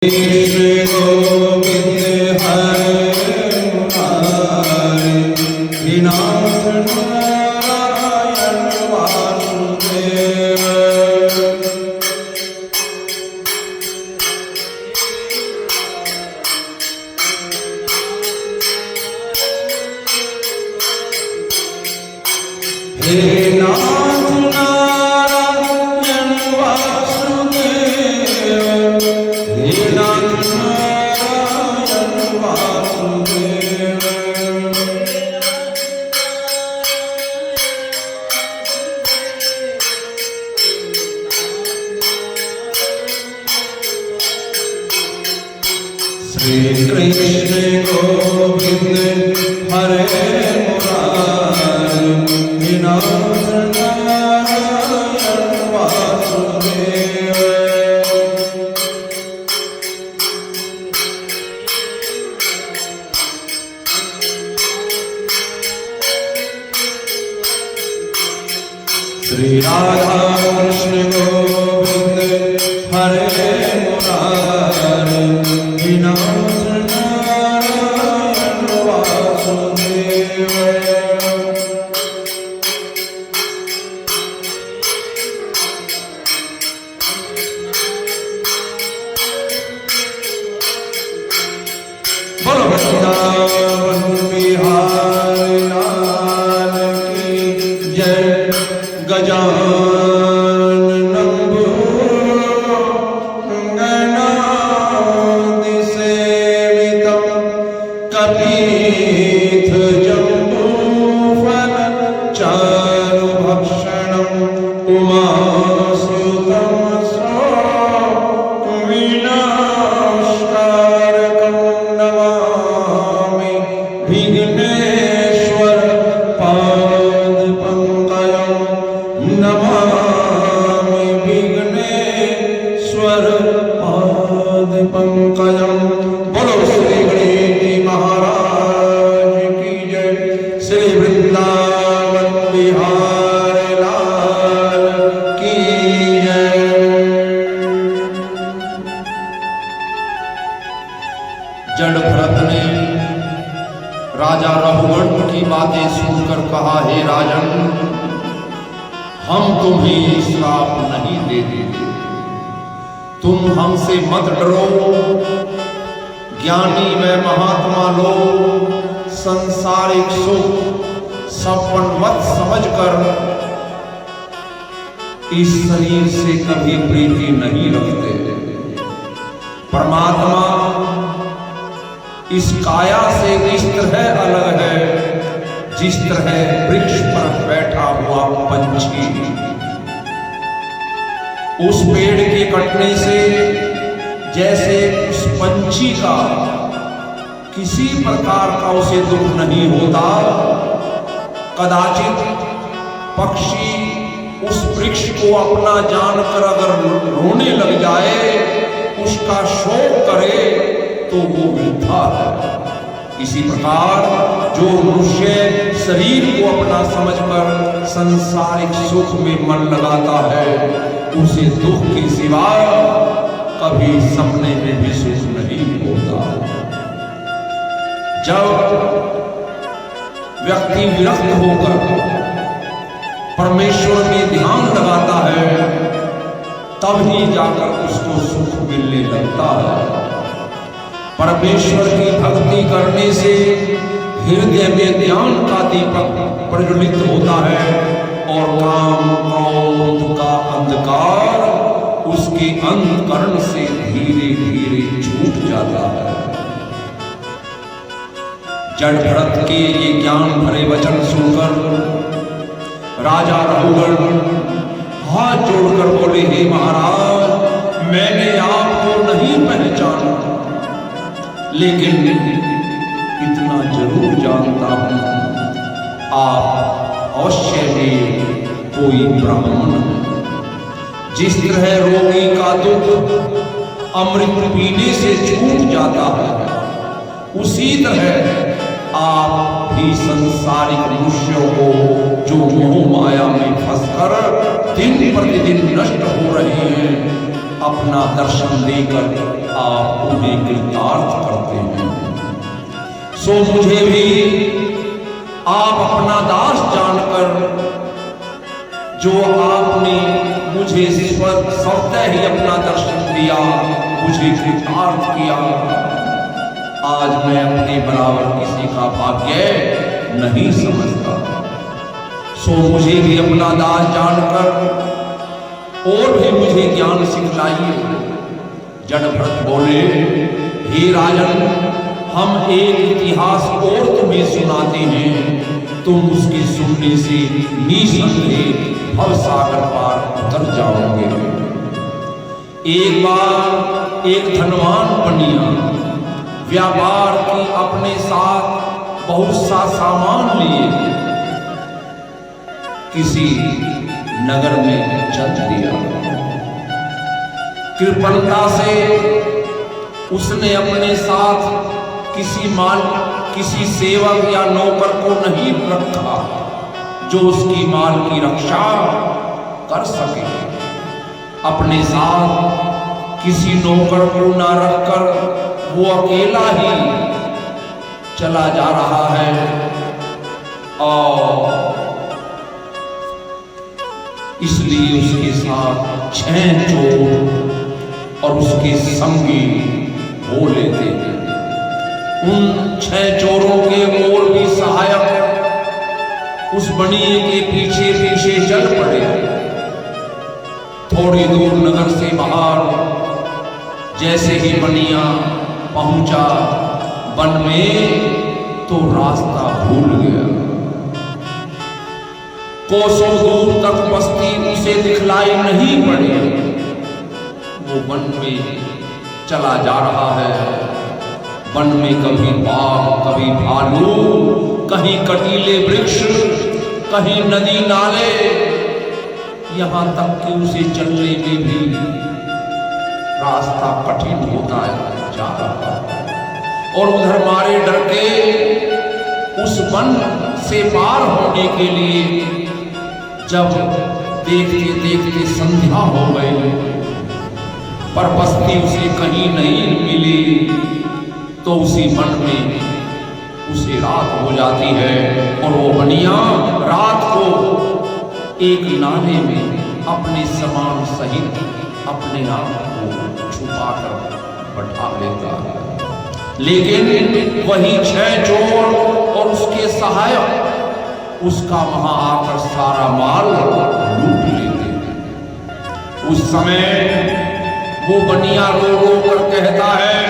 श्री कृष्ण गोविंद हरे मुरारी विनाश नारायण वासुदेव। श्री राधा कृष्ण गोविंद हरे मुरारी विनाश नारायण वासुदेव। बोलो वृंदावन बिहारी लाल की जय। गजाननं गणाधिसेवितं कपिध्वजम्बूफलचारुभक्षणम् उमासुतं विनाशकारकं नमामि विघ्नेश्वर पादपङ्कजं। नमामि विघ्नेश्वर पादपङ्कजं। बोलो श्री गणेश जी महाराज की जय। श्री वृंदावन बिहारी लाल की जय। जड़ भरत ने राजा रघुगण की बातें सुनकर कहा, हे राजन, हम तुम्हें श्राप नहीं देते, तुम हमसे मत डरो। ज्ञानी व महात्मा लोग संसारिक सुख संपन्नवत समझकर इस शरीर से कभी प्रीति नहीं रखते। परमात्मा इस काया से इस तरह अलग है जिस तरह वृक्ष पर बैठा हुआ पंछी उस पेड़ के कटने से जैसे उस पंछी का किसी प्रकार का उसे दुख नहीं होता, कदाचित पक्षी उस वृक्ष को अपना जानकर अगर रोने लग जाए, उसका शोक करे तो वो वृथा है। इसी प्रकार जो मनुष्य शरीर को अपना समझकर सांसारिक सुख में मन लगाता है, उसे दुख के सिवा कभी सपने में भी सुख नहीं होता। जब व्यक्ति विरक्त होकर परमेश्वर में ध्यान लगाता है, तब ही जाकर उसको सुख मिलने लगता है। परमेश्वर की भक्ति करने से हृदय में ध्यान का दीपक प्रज्वलित होता है और काम क्रोध का अंधकार उसके अंतःकरण से धीरे धीरे छूट जाता है। जड़ भरत के ये ज्ञान भरे वचन सुनकर राजा रघुगण हाथ जोड़कर बोले, हे महाराज, मैंने आपको नहीं पहचाना, लेकिन इतना जरूर जानता हूं, आप अवश्य में कोई ब्राह्मण है। जिस तरह रोगी का दुख अमृत पीने से छूट जाता है, उसी तरह आप भी संसारिक मनुष्यों को जो मोह माया में फंसकर दिन प्रतिदिन नष्ट हो रहे हैं, अपना दर्शन देकर आप उन्हें कृतार्थ करते हैं। सो मुझे भी आप अपना दास जानकर, जो आपने मुझे स्वतः ही अपना दर्शन दिया, मुझे कृतार्थ किया, आज मैं अपने बराबर किसी का भाग्य नहीं समझता। सो मुझे भी अपना दास जानकर और भी मुझे ज्ञान सिखलाइए। जड़भरत बोले, हे राजन, हम एक इतिहास और तुम्हें सुनाते हैं, तुम उसकी सुनने से निसंदेह भवसागर पार उतर जाओगे। एक बार एक धनवान बनिया व्यापार की अपने साथ बहुत सा सामान लिए किसी नगर में चल दिया। कृपणता से उसने अपने साथ किसी सेवक या नौकर को नहीं रखा जो उसकी माल की रक्षा कर सके। अपने साथ किसी नौकर को ना रखकर वो अकेला ही चला जा रहा है और इसलिए उसके साथ 6 चोर और उसके संगी हो लेते हैं। उन 6 चोरों के और भी सहायक उस बनिए के पीछे पीछे चल पड़े। थोड़ी दूर नगर से बाहर जैसे ही बनिया पहुंचा वन में तो रास्ता भूल गया। कोसों दूर तक बस्ती उसे दिखलाई नहीं पड़ी। वो वन में चला जा रहा है। वन में कभी बाघ, कभी भालू, कहीं कटीले वृक्ष, कहीं नदी नाले, यहां तक कि उसे चलने में भी रास्ता कठिन होता है जा रहा है। और उधर मारे डर के उस वन से पार होने के लिए जब देखते देखते संध्या हो गई पर बस्ती उसे कहीं नहीं मिली, तो उसी वन में उसे रात हो जाती है और वो बनिया रात को एक नाले में अपने सामान सहित अपने आप को छुपा कर बैठा लेता है। लेकिन वही 6 चोर और उसके सहायक उसका वहां आकर सारा माल लूट लेते हैं। उस समय वो बनिया रो रो कर कहता है,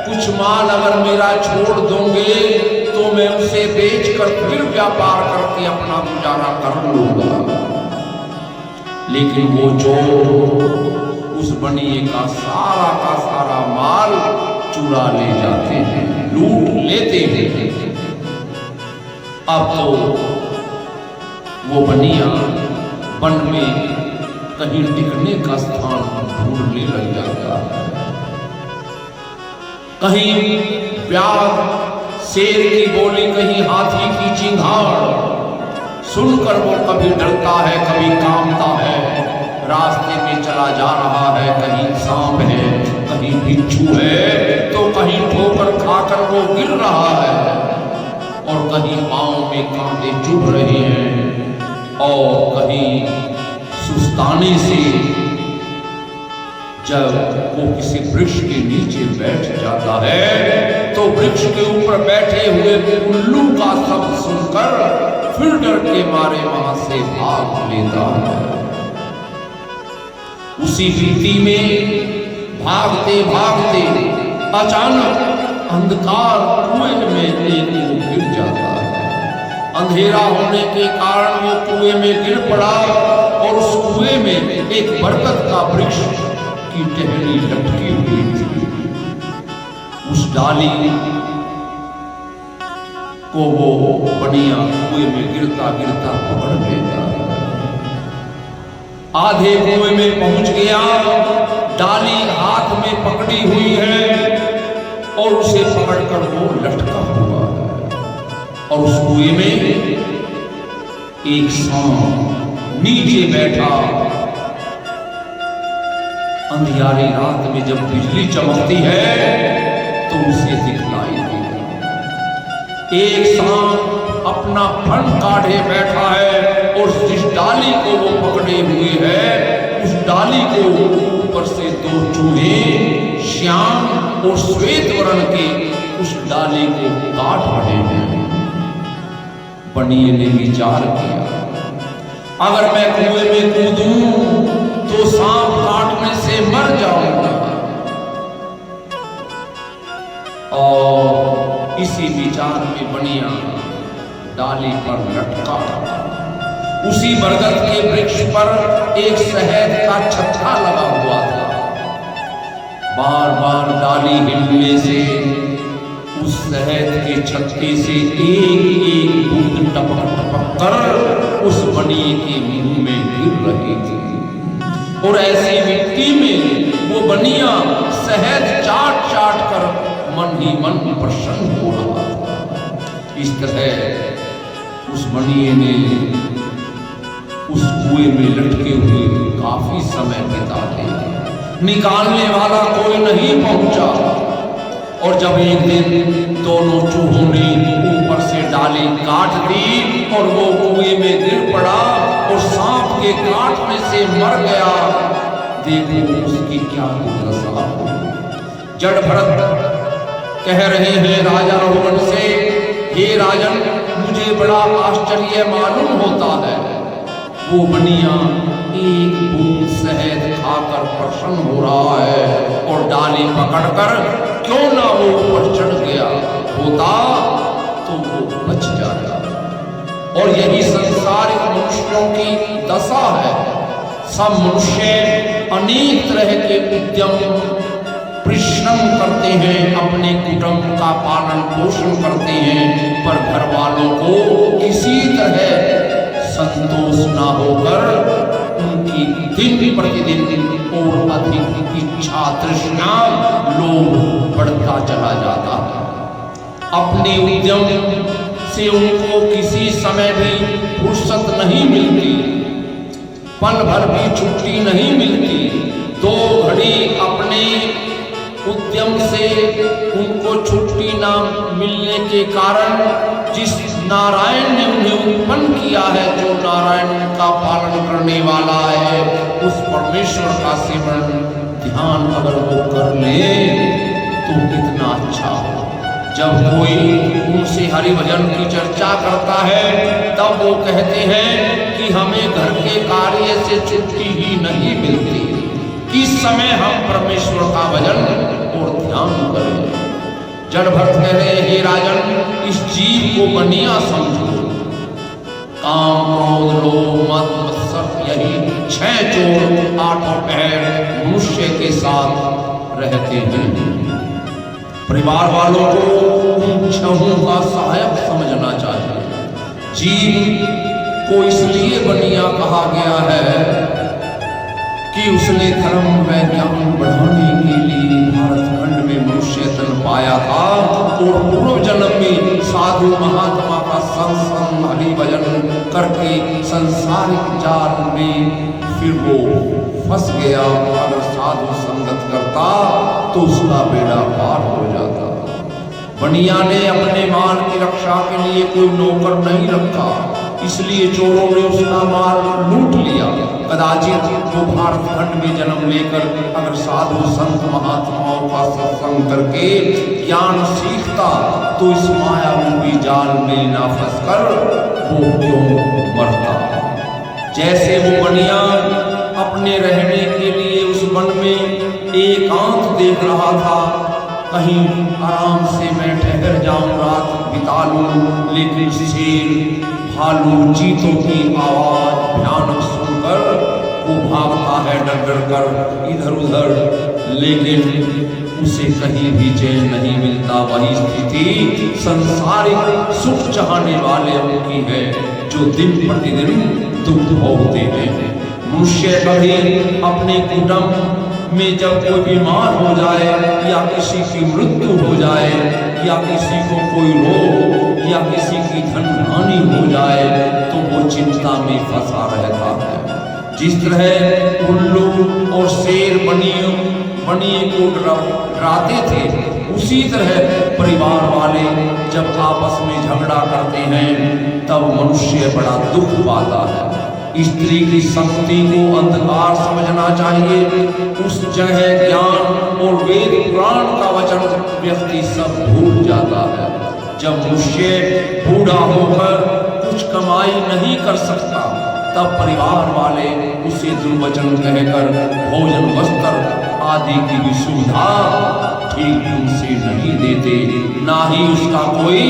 कुछ माल अगर मेरा छोड़ दोगे तो मैं उसे बेचकर फिर व्यापार करके अपना गुजारा कर लूंगा। लेकिन वो चोर उस बनिए का सारा माल चुरा ले जाते हैं, लूट लेते हैं। अब तो वो बनिया वन में कहीं टिकने का स्थान ढूंढने लग जाता है। कहीं व्याघ्र शेर की बोली, कहीं हाथी की चिंगाड़ सुनकर वो कभी डरता है, कभी कांपता है। रास्ते में चला जा रहा है, कहीं सांप है, कहीं बिच्छू है, तो कहीं ठोकर खाकर वो गिर रहा है और कहीं पांव में कांटे चुभ रहे हैं और कहीं सुस्ताने से जब वो किसी वृक्ष के नीचे बैठ जाता है तो वृक्ष के ऊपर बैठे हुए उल्लू का शब्द सुनकर फिर डर के मारे वहां से भाग लेता है। उसी भीति में भागते भागते अचानक अंधकार कुएं में एक वो गिर जाता है। अंधेरा होने के कारण वो कुएं में गिर पड़ा और उस कुएं में एक बरगद का वृक्ष की टहनी लटकी हुई थी। उस डाली को वो बनिया कुएं में गिरता गिरता पकड़ लेता है। आधे कुएं में पहुंच गया, डाली हाथ में पकड़ी हुई है और उसे पकड़कर वो लटका हुआ है। और उस कुएं में एक सांप नीचे बैठा अंधियारी रात में जब बिजली चमकती है तो उसे दिखलाई नहीं देती। एक सांप अपना फन काढ़े बैठा है और जिस डाली को वो पकड़े हुए है उस डाली को ऊपर से दो चूहे श्याम और श्वेत वर्ण के उस डाली को काट रहे हैं। बनिए ने विचार किया, अगर मैं कुएं में कूदूं तो सांप काटने से मर जाऊंगा। और इसी विचार में बनिया डाली पर लटका। उसी बरगद के वृक्ष पर एक शहद का छत्ता लगा हुआ था। बार बार डाली हिलने से उस शहद के छत्ते से एक एक बूंद टपक टपक कर उस बनिए के मुंह में गिर रही थी। और ऐसी मिट्टी में वो बनिया शहद चाट चाट कर मन ही मन प्रसन्न हो रहा था। इस तरह उस बनिए ने उस कुएं में लटके हुए काफी समय बिता दिया। निकालने वाला कोई नहीं पहुंचा। और जब एक दिन दोनों चूहों ने ऊपर से डाली काट दी और वो कुएं में गिर पड़ा और सांप के काटने से मर गया, देखो उसकी क्या दुर्दशा हुई। जड़ भरत कह रहे हैं राजा रोहन से, हे राजन, मुझे बड़ा आश्चर्य मालूम होता है। वो बनिया एक बूंद शहद खाकर प्रसन्न हो रहा है और डाली पकड़कर क्यों ना वो ऊपर चढ़ गया होता तो वो बच जाता। और यही संसारिक मनुष्यों की दशा है। सब मनुष्य अनेक तरह के उद्यम परिश्रम करते हैं, अपने कुटुंब का पालन पोषण करते हैं, पर घर वालों को किसी तरह संतोष ना होकर उनकी दिन प्रतिदिन और अधिक इच्छा तृष्णा लोभ बढ़ता चला जाता है। अपने उद्यम से उनको किसी समय भी फुर्सत नहीं मिलती, पल भर भी छुट्टी नहीं मिलती। दो घड़ी अपने उद्यम से उनको छुट्टी ना मिलने के कारण जिस नारायण ने उन्हें उत्पन्न किया है, जो नारायण का पालन करने वाला है, उस परमेश्वर का सिमरन ध्यान अगर वो कर ले तो कितना अच्छा हो। जब कोई उनसे हरि भजन की चर्चा करता है तब वो कहते हैं कि हमें घर के कार्य से छुट्टी ही नहीं मिलती, किस समय हम परमेश्वर का भजन और ध्यान करें। जड़ भक्त कह रहे, हे राजन, इस जीव को बनिया समझो। काम क्रोध लोभ मद मत्सर यही 6 जोड़ 8 पैर मनुष्य के साथ रहते हैं। परिवार वालों को उन 6 का सहायक समझना चाहिए। जीव को इसलिए बनिया कहा गया है कि उसने धर्म व ज्ञान बढ़ाने के लिए भारत खंड में मनुष्य तन पाया था और पूर्व जन्म में साधु महात्मा का संग हरि भजन करके संसारिक जाल में फिर वो फंस गया। अगर साधु संगत करता तो उसका बेड़ा पार हो जाता। बनिया ने अपने माल की रक्षा के लिए कोई नौकर नहीं रखा, इसलिए चोरों ने उसका माल लूट लिया। कदाचित वो भारत खंड में जन्म लेकर अगर साधु संत महात्माओं का सत्संग करके ज्ञान सीखता तो इस माया रूपी जाल में ना फंसकर वो क्यों मरता। जैसे वो बनिया अपने रहने के लिए उस वन में एकांत देख रहा था, कहीं आराम से मैं ठहर जाऊं, रात बिता लूं, लेकिन शेर भालू चीतों की आवाज भयानक सुनकर वो भागता है डर डर कर इधर उधर, लेकिन उसे कहीं भी चैन नहीं मिलता। वही स्थिति संसारिक सुख चाहने वाले की है जो दिन प्रतिदिन दुख भोगते हैं। मनुष्य कभी अपने कुटुंब में जब कोई बीमार हो जाए या किसी की मृत्यु हो जाए या किसी को कोई रोग या किसी की धन हानि हो जाए तो वो चिंता में फंसा रहता है। जिस तरह उल्लू और शेर बनिए को डराते थे, उसी तरह परिवार वाले जब आपस में झगड़ा करते हैं तब मनुष्य बड़ा दुख पाता है। स्त्री की शक्ति को अंधकार समझना चाहिए। उस जगह ज्ञान और वेद पुराण का वचन व्यक्ति सब भूल जाता है। जब मनुष्य बूढ़ा होकर कुछ कमाई नहीं कर सकता तब परिवार वाले उसे दुर्वचन कहकर भोजन वस्त्र आदि की भी सुविधा ठीक ढंग से नहीं देते, ना ही उसका कोई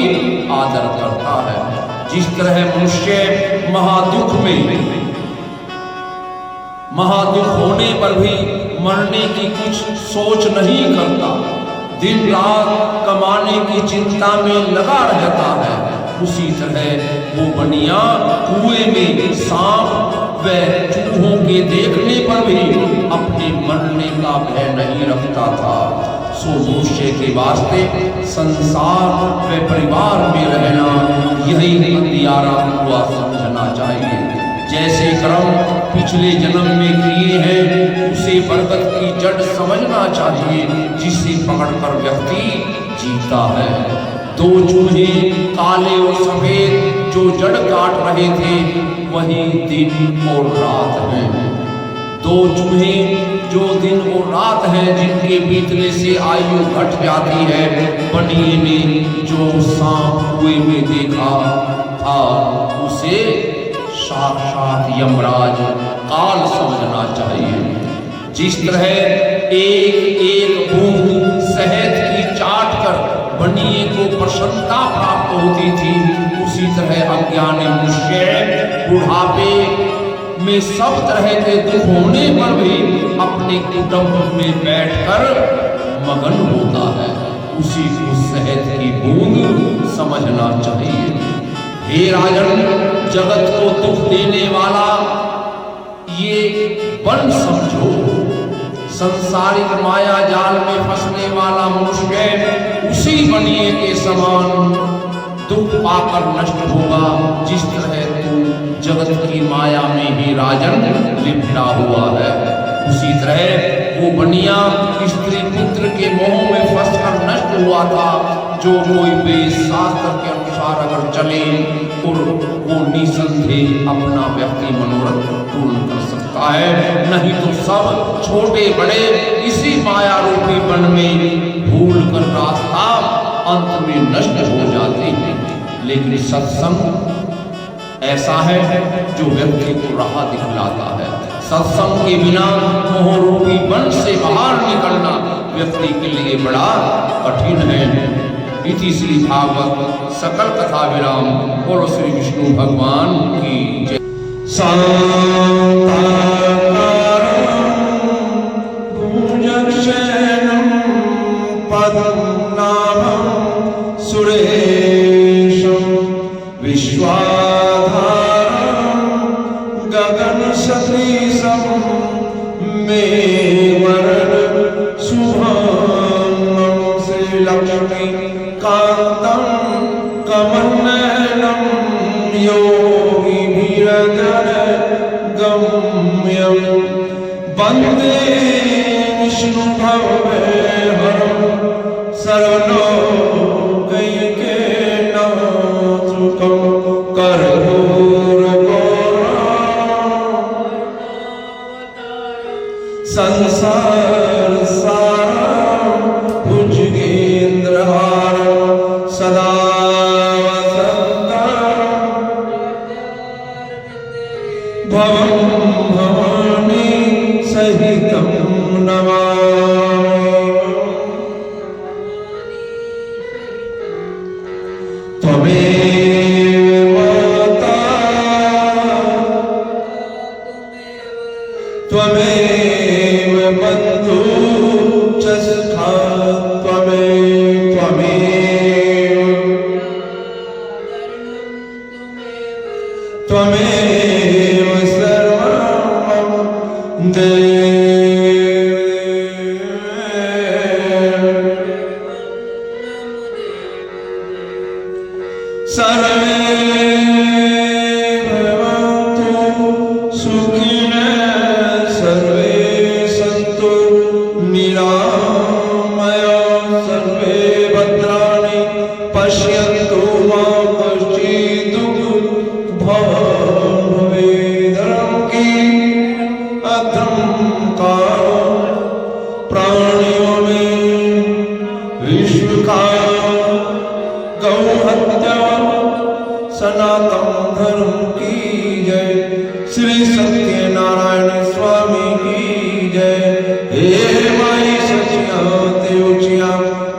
आदर करता है। जिस तरह मनुष्य महादुख होने पर भी मरने की कुछ सोच नहीं करता, दिन रात कमाने की चिंता में लगा रहता है, उसी तरह वो बनिया कुएं में सांप व चूहों के देखने पर भी अपने मरने का भय नहीं रखता था। सो मनुष्य के वास्ते संसार व परिवार में रहना यही अंधियारा हुआ समझना चाहिए। जैसे कर्म पिछले जन्म में किए हैं उसे बरगद की जड़ समझना चाहिए, जिसे पकड़कर व्यक्ति जीता है। दो चूहे काले और सफेद जो जड़ काट रहे थे वही दिन और रात हैं। दो चूहे जो दिन और रात हैं, जिनके बीतने से आयु घट जाती है। बनिए ने जो सांप कुएं में देखा था उसे साक्षात यमराज काल समझना चाहिए। जिस तरह एक एक बूंद शहद की चाट कर बनिए को प्रसन्नता प्राप्त होती थी, उसी तरह अज्ञानी मनुष्य बुढ़ापे में सब तरह के दुख होने पर भी अपने कुटुंब में बैठकर मगन होता है। उसी को शहद की बूंद समझना चाहिए। हे राजन, जगत को दुख देने वाला ये बन समझो। संसारिक माया जाल में फंसने वाला मनुष्य उसी बनिए के समान दुख पाकर नष्ट होगा, जिस तरह तू जगत की माया में ही राजन लिपटा हुआ है। उसी तरह वो बनिया स्त्री पुत्र के मोह में फंसकर नष्ट हुआ था। जो कोई वेद शास्त्र के अनुसार अगर चले और वो निसंदेह अपना व्यक्ति मनोरथ पूर्ण कर सकता है, नहीं तो सब छोटे बड़े इसी माया रूपी वन में भूल कर रास्ता अंत में नष्ट हो जाते हैं। लेकिन सत्संग ऐसा है जो व्यक्ति को राह दिखलाता है। सत्संग के बिना मोह रूपी वन से बाहर निकलना व्यक्ति के लिए बड़ा कठिन है। इति श्री भागवत सकल कथा विराम। बोलो श्री विष्णु भगवान की जय। भुजगशयनं पद्मनाभं सुरेशं विश्वाधारं गगनसदृशं मेघवर्णं शुभं श्रीलक्ष्मीकान्तं कमलनयनं योगिभिरगम्यं वन्दे विष्णुभवहरं सर्वलोकैकनाथं कर्पूरगौरं संसारसारं भुजगेन्द्रहारं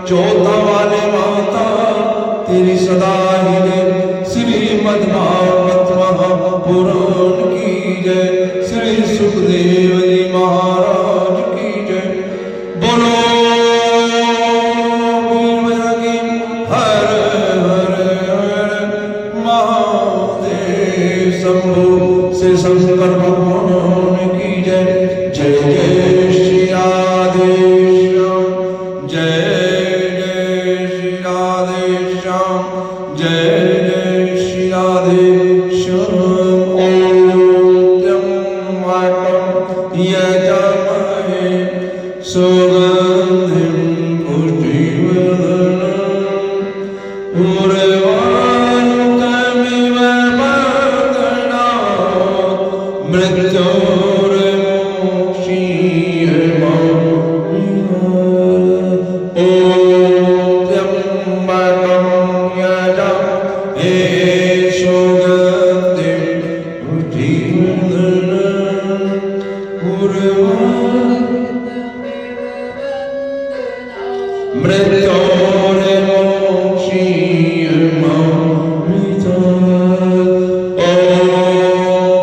चौथा वाले माता तेरी सदा ही रे। श्रीमद् भागवत महापुराण की जय। श्री सुखदेव जी महाराज की जय। बोलो वीर बजरंगी हर हर हर महादेव शंभु से शंकर भगवान की जय। जय जय श्री राधे श्याम जय जय श्री राधे श्याम जय जय श्री राधे श्याम। ओम त्र्यंबकं यजामहे सुगंधिं पुष्टिवर्धनम् उर्वारुकमिव बन्धनात् मृत्योर्मोक्षीयमामृतात्। ॐ त्र्यंबकं यजामहे सुगंधिं पुष्टिवर्धनम् उर्वारुकमिव मृत्योर्मोक्षीयमामृतात्। ॐ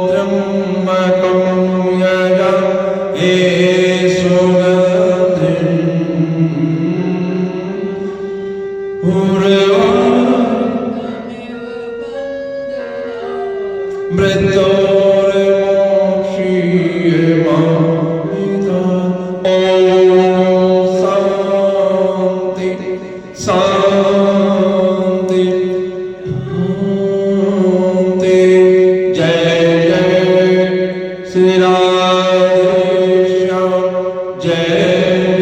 त्र्यंबकं यजामहे सुगंधिं उर्वारुकमिव मृत्योर्मोक्षीयमामृतात्। ॐ शांति शांति शांति। जय जय श्री राधे श्याम जय